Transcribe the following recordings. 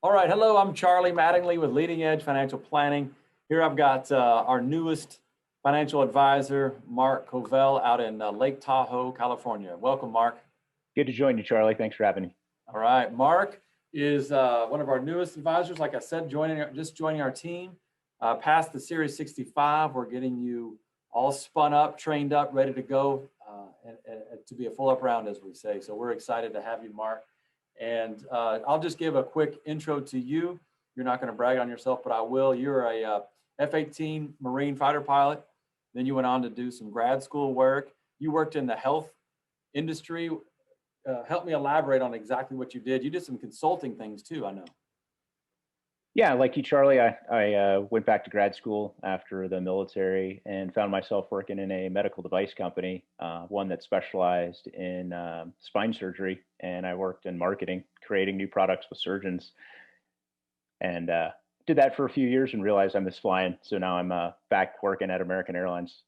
All right, hello, I'm Charlie Mattingly with Leading Edge Financial Planning. Here I've got our newest financial advisor, Mark Covell, out in Lake Tahoe, California. Welcome, Mark. Good to join you, Charlie. Thanks for having me. All right, Mark is one of our newest advisors. Like I said, just joining our team. Past the Series 65, we're getting you all spun up, trained up, ready to go, and to be a full up round, as we say. So we're excited to have you, Mark. And I'll just give a quick intro to you. You're not going to brag on yourself, but I will. You're a F-18 Marine fighter pilot. Then you went on to do some grad school work. You worked in the health industry. Help me elaborate on exactly what you did. You did some consulting things too, I know. Yeah, like you, Charlie, I went back to grad school after the military and found myself working in a medical device company, one that specialized in spine surgery. And I worked in marketing, creating new products with surgeons, and did that for a few years and realized I miss flying. So now I'm back working at American Airlines.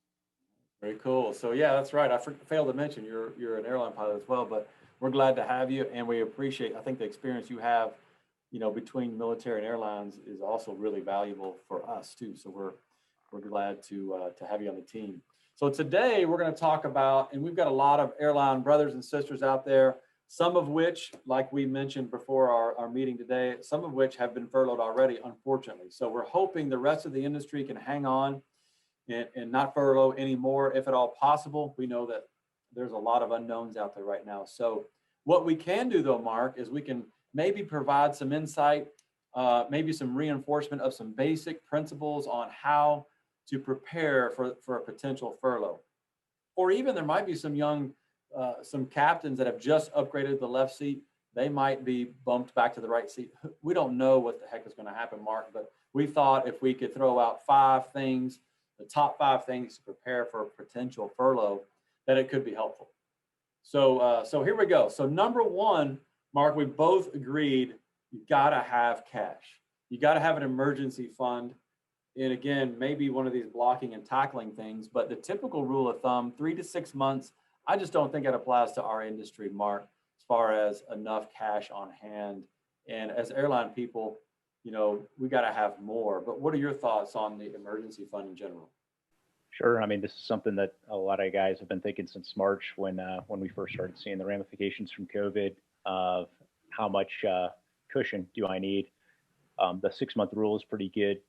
Very cool. So yeah, that's right. I failed to mention you're an airline pilot as well, but we're glad to have you, and we appreciate. I think the experience you have, between military and airlines is also really valuable for us too. So we're glad to have you on the team. So today we're going to talk about, and we've got a lot of airline brothers and sisters out there, some of which, like we mentioned before our meeting today, some of which have been furloughed already, unfortunately. So we're hoping the rest of the industry can hang on and not furlough anymore, if at all possible. We know that there's a lot of unknowns out there right now. So what we can do though, Mark, is we can maybe provide some insight, maybe some reinforcement of some basic principles on how to prepare for a potential furlough. Or even there might be some young, some captains that have just upgraded the left seat. They might be bumped back to the right seat. We don't know what the heck is going to happen, Mark, but we thought if we could throw out the top 5 things to prepare for a potential furlough, that it could be helpful. So here we go. So number 1, Mark, we both agreed you got to have cash. You got to have an emergency fund. And again, maybe one of these blocking and tackling things, but the typical rule of thumb, 3 to 6 months, I just don't think it applies to our industry, Mark, as far as enough cash on hand. And as airline people, we got to have more. But what are your thoughts on the emergency fund in general? Sure. I mean, this is something that a lot of guys have been thinking since March when we first started seeing the ramifications from COVID of how much cushion do I need. The 6-month rule is pretty good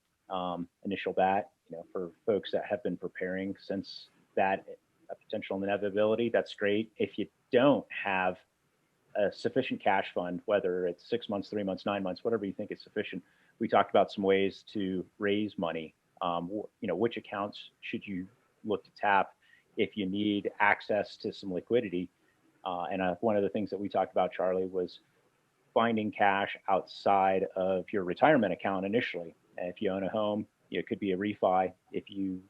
initial bat, for folks that have been preparing since that potential inevitability. That's great. If you don't have a sufficient cash fund, whether it's 6 months, 3 months, 9 months, whatever you think is sufficient, we talked about some ways to raise money. Which accounts should you look to tap if you need access to some liquidity? And one of the things that we talked about, Charlie, was finding cash outside of your retirement account initially. If you own a home, it could be a refi. If you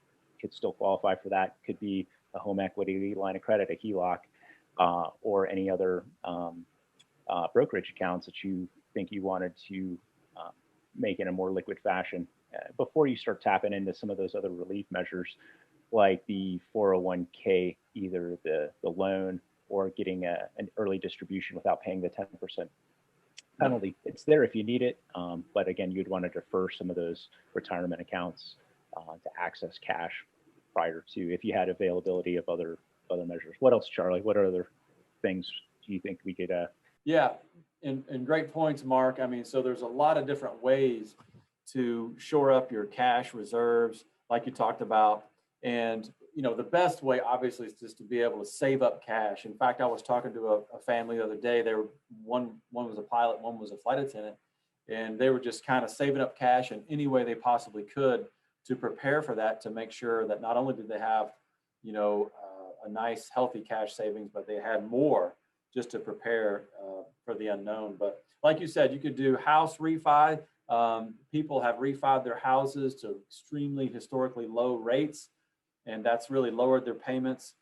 could still qualify for that, could be a home equity line of credit, a HELOC, or any other brokerage accounts that you think you wanted to make in a more liquid fashion before you start tapping into some of those other relief measures like the 401k, either the loan or getting an early distribution without paying the 10% penalty. It's there if you need it, but again, you'd want to defer some of those retirement accounts to access cash prior to, if you had availability of other measures. What else, Charlie? What other things do you think we could? Yeah, and great points, Mark. I mean, so there's a lot of different ways to shore up your cash reserves, like you talked about. And, the best way, obviously, is just to be able to save up cash. In fact, I was talking to a family the other day. They were one was a pilot, one was a flight attendant, and they were just kind of saving up cash in any way they possibly could to prepare for that, to make sure that not only did they have, a nice, healthy cash savings, but they had more just to prepare for the unknown. But like you said, you could do house refi. People have refied their houses to extremely historically low rates, and that's really lowered their payments,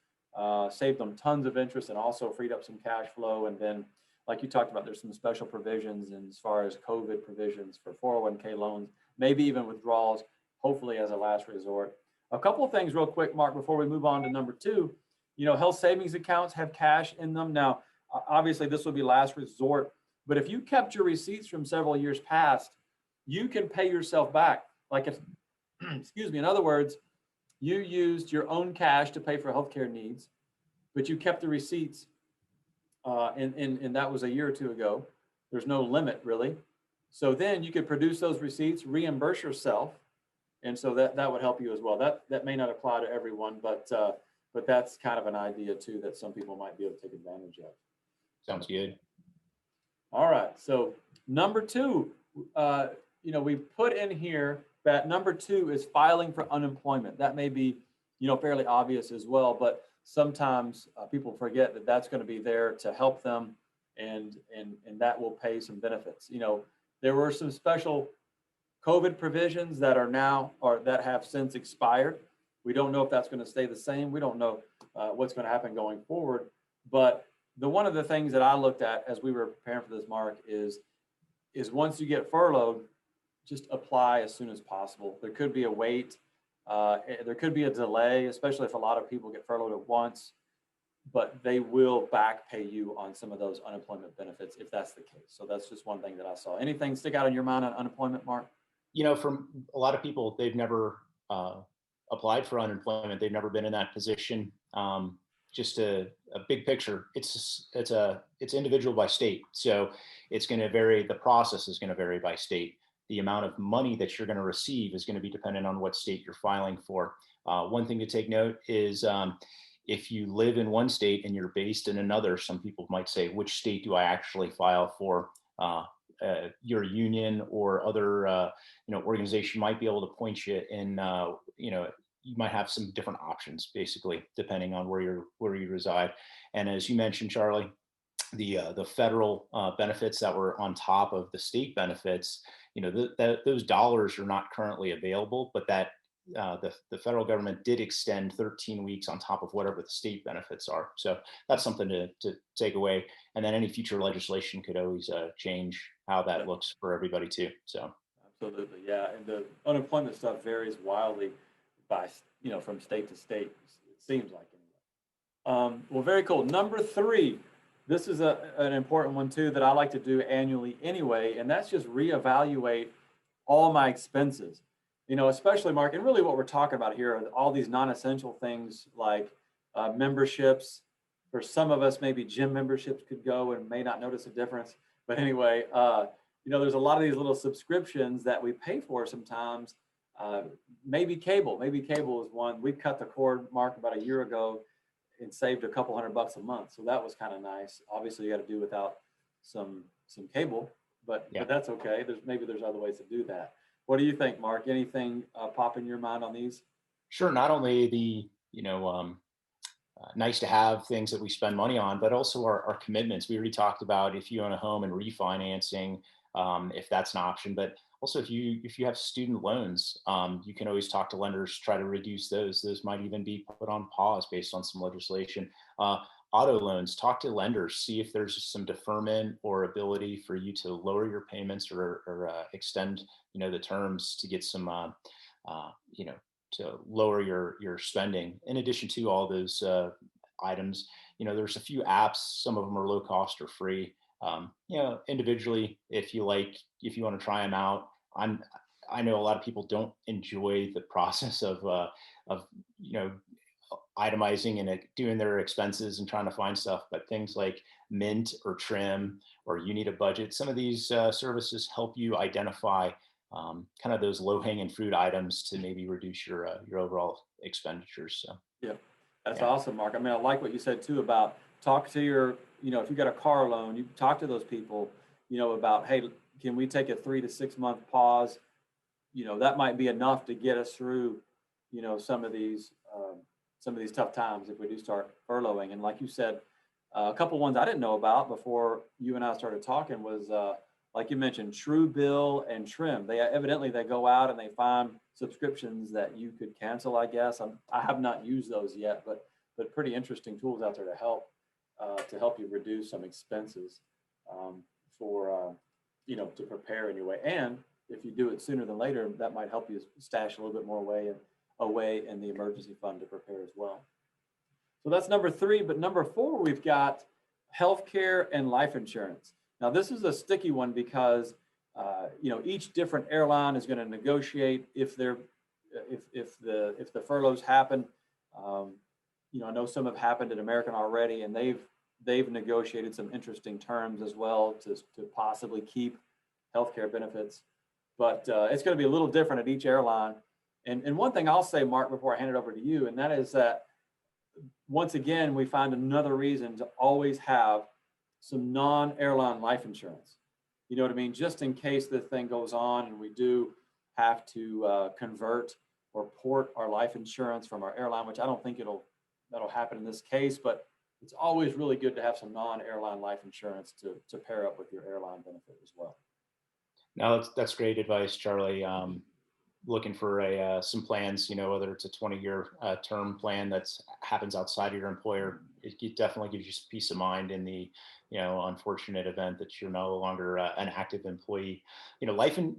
saved them tons of interest, and also freed up some cash flow. And then, like you talked about, there's some special provisions, and as far as COVID provisions for 401k loans, maybe even withdrawals, hopefully as a last resort. A couple of things real quick, Mark, before we move on to number 2. Health savings accounts have cash in them. Now, obviously, this will be last resort, But if you kept your receipts from several years past, you can pay yourself back. Like if, excuse me, in other words, you used your own cash to pay for healthcare needs, but you kept the receipts, and that was a year or two ago. There's no limit really. So then you could produce those receipts, reimburse yourself, and so that would help you as well. That may not apply to everyone, but that's kind of an idea too that some people might be able to take advantage of. Sounds good. All right. So number two, we put in here that number two is filing for unemployment. That may be, fairly obvious as well, but sometimes people forget that that's going to be there to help them, and that will pay some benefits. There were some special COVID provisions that are now, or that have since expired. We don't know if that's going to stay the same. We don't know what's going to happen going forward. But one of the things that I looked at as we were preparing for this, Mark, is once you get furloughed, just apply as soon as possible. There could be a wait. There could be a delay, especially if a lot of people get furloughed at once, but they will back pay you on some of those unemployment benefits if that's the case. So that's just one thing that I saw. Anything stick out in your mind on unemployment, Mark? From a lot of people, they've never applied for unemployment. They've never been in that position. Just a big picture. It's individual by state. So it's going to vary. The process is going to vary by state. The amount of money that you're going to receive is going to be dependent on what state you're filing for. One thing to take note is if you live in one state and you're based in another, some people might say, which state do I actually file for? Your union or other organization might be able to point you in. You might have some different options, basically, depending on where you reside. And as you mentioned, Charlie, the federal benefits that were on top of the state benefits, those dollars are not currently available, but that the federal government did extend 13 weeks on top of whatever the state benefits are. So that's something to take away. And then any future legislation could always change how that looks for everybody too. So absolutely, yeah. And the unemployment stuff varies wildly by, from state to state. It seems like anyway. Well, very cool. Number three. This is an important one too that I like to do annually anyway, and that's just reevaluate all my expenses. Especially, Mark, and really what we're talking about here are all these non-essential things like memberships. For some of us, maybe gym memberships could go and may not notice a difference. But anyway, there's a lot of these little subscriptions that we pay for sometimes. Maybe cable. Maybe cable is one. We cut the cord, Mark, about a year ago and saved a couple $100 a month. So that was kind of nice. Obviously, you got to do without some cable, but that's okay. There's other ways to do that. What do you think, Mark? Anything pop in your mind on these? Sure. Not only the nice to have things that we spend money on, but also our commitments. We already talked about if you own a home and refinancing, if that's an option, but also if you have student loans, you can always talk to lenders, try to reduce those. Those might even be put on pause based on some legislation. Auto loans, talk to lenders, see if there's some deferment or ability for you to lower your payments or extend, the terms to get some, to lower your spending. In addition to all those items, there's a few apps. Some of them are low cost or free. Individually, if you want to try them out. I know a lot of people don't enjoy the process of itemizing and doing their expenses and trying to find stuff, but things like Mint or Trim or You Need a Budget, some of these services help you identify kind of those low-hanging fruit items to maybe reduce your overall expenditures. So yeah, that's awesome, Mark. I mean, I like what you said too about talk to your, if you got a car loan, you talk to those people, about, hey, can we take a 3 to 6 month pause? That might be enough to get us through, some of these tough times if we do start furloughing. And like you said, a couple ones I didn't know about before you and I started talking was, like you mentioned, Truebill and Trim. They go out and they find subscriptions that you could cancel, I guess. I have not used those yet, but pretty interesting tools out there to help you reduce some expenses to prepare anyway. And if you do it sooner than later, that might help you stash a little bit more away in the emergency fund to prepare as well. So that's number three. But number four, we've got healthcare and life insurance. Now, this is a sticky one because each different airline is going to negotiate if the furloughs happen. Um, I know some have happened at American already, and they've negotiated some interesting terms as well to possibly keep healthcare benefits. But it's going to be a little different at each airline. And one thing I'll say, Mark, before I hand it over to you, and that is that once again, we find another reason to always have some non-airline life insurance. You know what I mean? Just in case the thing goes on and we do have to convert or port our life insurance from our airline, which I don't think that'll happen in this case, but it's always really good to have some non-airline life insurance to pair up with your airline benefit as well. No, that's great advice, Charlie. Looking for some plans, whether it's a 20-year term plan that happens outside of your employer, it definitely gives you some peace of mind in the, unfortunate event that you're no longer an active employee. Life and,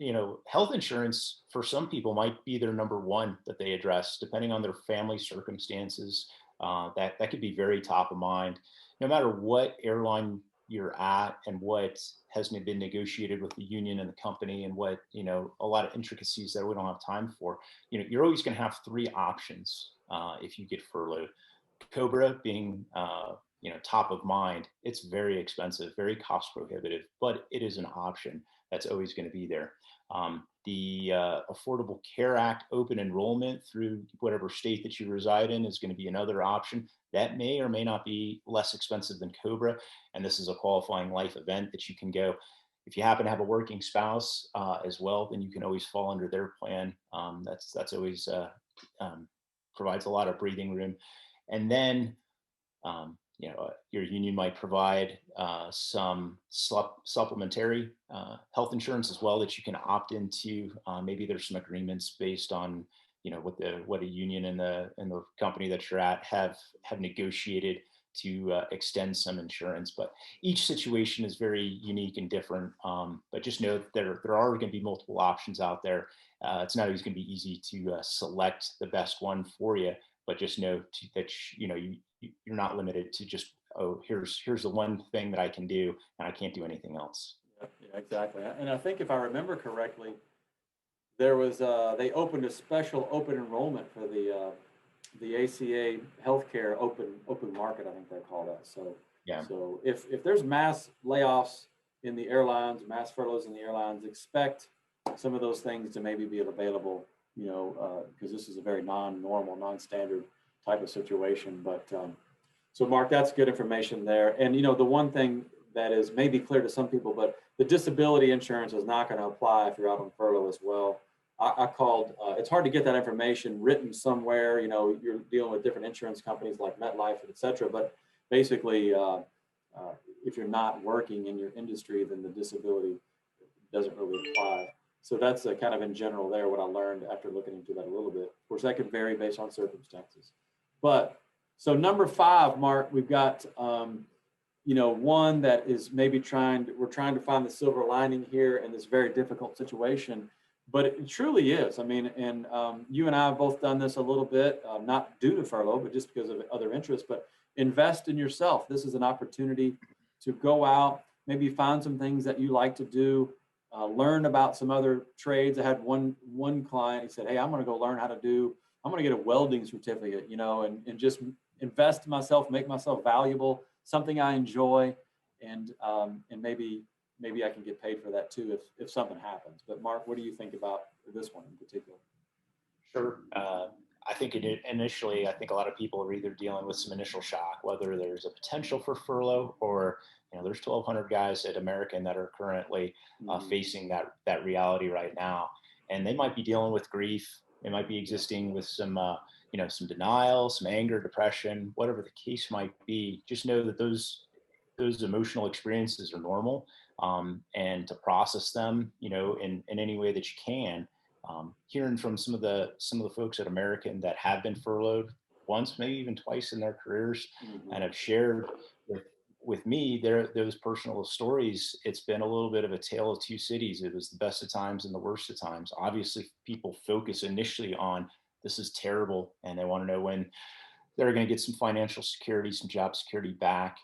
health insurance for some people might be their number one that they address, depending on their family circumstances. That could be very top of mind, no matter what airline you're at and what has been negotiated with the union and the company, and what, a lot of intricacies that we don't have time for. You're always going to have three options if you get furloughed. Cobra being top of mind. It's very expensive, very cost prohibitive, but it is an option that's always going to be there. The Affordable Care Act open enrollment through whatever state that you reside in is going to be another option that may or may not be less expensive than Cobra. And this is a qualifying life event that you can go. If you happen to have a working spouse as well, then you can always fall under their plan. That's always provides a lot of breathing room. And then your union might provide some supplementary health insurance as well that you can opt into. Maybe there's some agreements based on what a union and the company that you're at have negotiated to extend some insurance. But each situation is very unique and different. But just know that there are going to be multiple options out there. It's not always going to be easy to select the best one for you. But just know that you're not limited to just, oh, here's the one thing that I can do, and I can't do anything else. Yeah, exactly. And I think if I remember correctly, there was they opened a special open enrollment for the ACA healthcare open market. I think they call that. So yeah. So if there's mass layoffs in the airlines, mass furloughs in the airlines, expect some of those things to maybe be available. Because this is a very non-normal, non-standard type of situation. But so, Mark, that's good information there. And the one thing that is maybe clear to some people, but the disability insurance is not going to apply if you're out on furlough as well. I called. It's hard to get that information written somewhere. You're dealing with different insurance companies like MetLife, et cetera. But basically, if you're not working in your industry, then the disability doesn't really apply. So that's kind of in general there, what I learned after looking into that a little bit. Of course, that could vary based on circumstances. But so number 5, Mark, we've got, one that is maybe we're trying to find the silver lining here in this very difficult situation. But it truly is. I mean, and you and I have both done this a little bit, not due to furlough, but just because of other interests. But invest in yourself. This is an opportunity to go out, maybe find some things that you like to do. Learn about some other trades. I had one client, he said, hey, I'm going to go learn I'm going to get a welding certificate, and just invest in myself, make myself valuable, something I enjoy. And maybe I can get paid for that too, if something happens. But Mark, what do you think about this one in particular? Sure. I think initially, I think a lot of people are either dealing with some initial shock, whether there's a potential for furlough or, there's 1,200 guys at American that are currently facing that reality right now. And they might be dealing with grief. They might be existing with some, some denial, some anger, depression, whatever the case might be. Just know that those emotional experiences are normal, and to process them, in any way that you can. Hearing from some of the folks at American that have been furloughed once, maybe even twice in their careers, and have shared with me those personal stories, it's been a little bit of a tale of two cities. It was the best of times and the worst of times. Obviously, people focus initially on this is terrible, and they want to know when they're going to get some financial security, some job security back.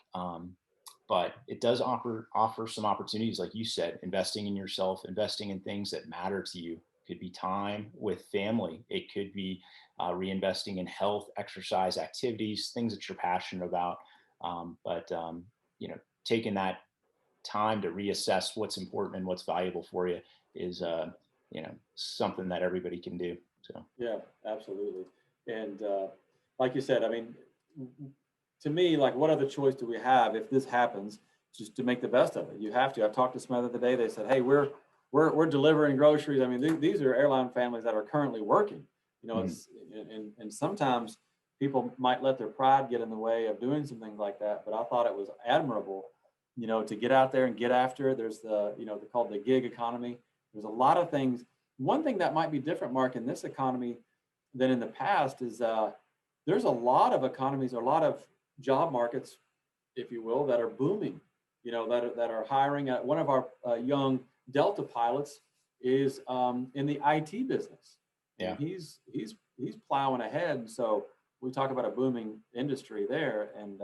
but it does offer some opportunities, like you said, investing in yourself, investing in things that matter to you. Could be time with family. It could be reinvesting in health, exercise, activities, things that you're passionate about. But taking that time to reassess what's important and what's valuable for you is something that everybody can do. So Yeah, absolutely. And like you said, I mean, to me, like, what other choice do we have if this happens? Just to make the best of it. You have to. I talked to some other day. They said, "Hey, we're delivering groceries." I mean, these are airline families that are currently working. It's and sometimes people might let their pride get in the way of doing some things like that. But I thought it was admirable, to get out there and get after it. There's they're called the gig economy. There's a lot of things. One thing that might be different, Mark, in this economy than in the past is there's a lot of economies, a lot of job markets, if you will, that are booming. That are hiring. One of our young Delta pilots is in the IT business. Yeah, And he's plowing ahead. And so we talk about a booming industry there, and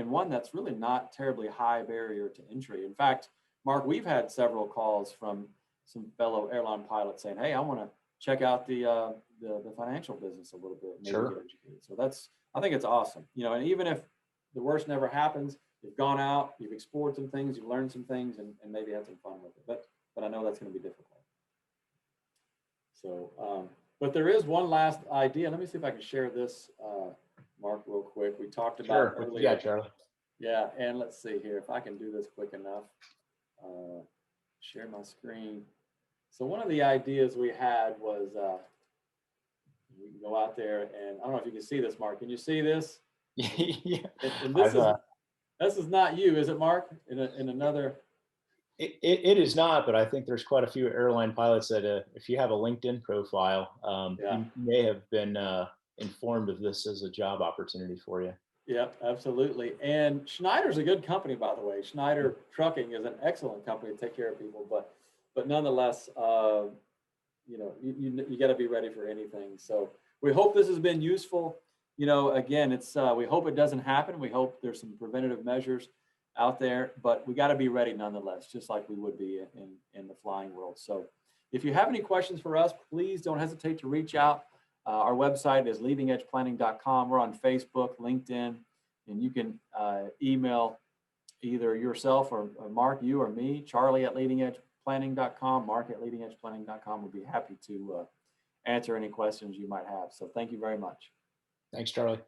one that's really not terribly high barrier to entry. In fact, Mark, we've had several calls from some fellow airline pilots saying, "Hey, I want to check out the financial business a little bit, maybe sure. get educated." So I think it's awesome. And even if the worst never happens, you've gone out, you've explored some things, you've learned some things, and maybe had some fun with it. But I know that's going to be difficult. So, but there is one last idea. Let me see if I can share this, Mark, real quick. We talked about earlier. Yeah, Charlie. Yeah, and let's see here if I can do this quick enough. Share my screen. So one of the ideas we had was we can go out there, and I don't know if you can see this, Mark. Can you see this? Yeah. And this is not you, is it, Mark? In another. It is not, but I think there's quite a few airline pilots that if you have a LinkedIn profile, you may have been informed of this as a job opportunity for you. Yeah, absolutely. And Schneider's a good company, by the way. Schneider Trucking is an excellent company to take care of people, but nonetheless, you got to be ready for anything. So we hope this has been useful. Again, it's we hope it doesn't happen. We hope there's some preventative measures out there, but we got to be ready nonetheless, just like we would be in the flying world. So if you have any questions for us, please don't hesitate to reach out. Our website is leadingedgeplanning.com. We're on Facebook, LinkedIn, and you can email either yourself or Mark, you or me, Charlie at leadingedgeplanning.com, Mark at leadingedgeplanning.com. We'll be happy to answer any questions you might have. So thank you very much. Thanks, Charlie.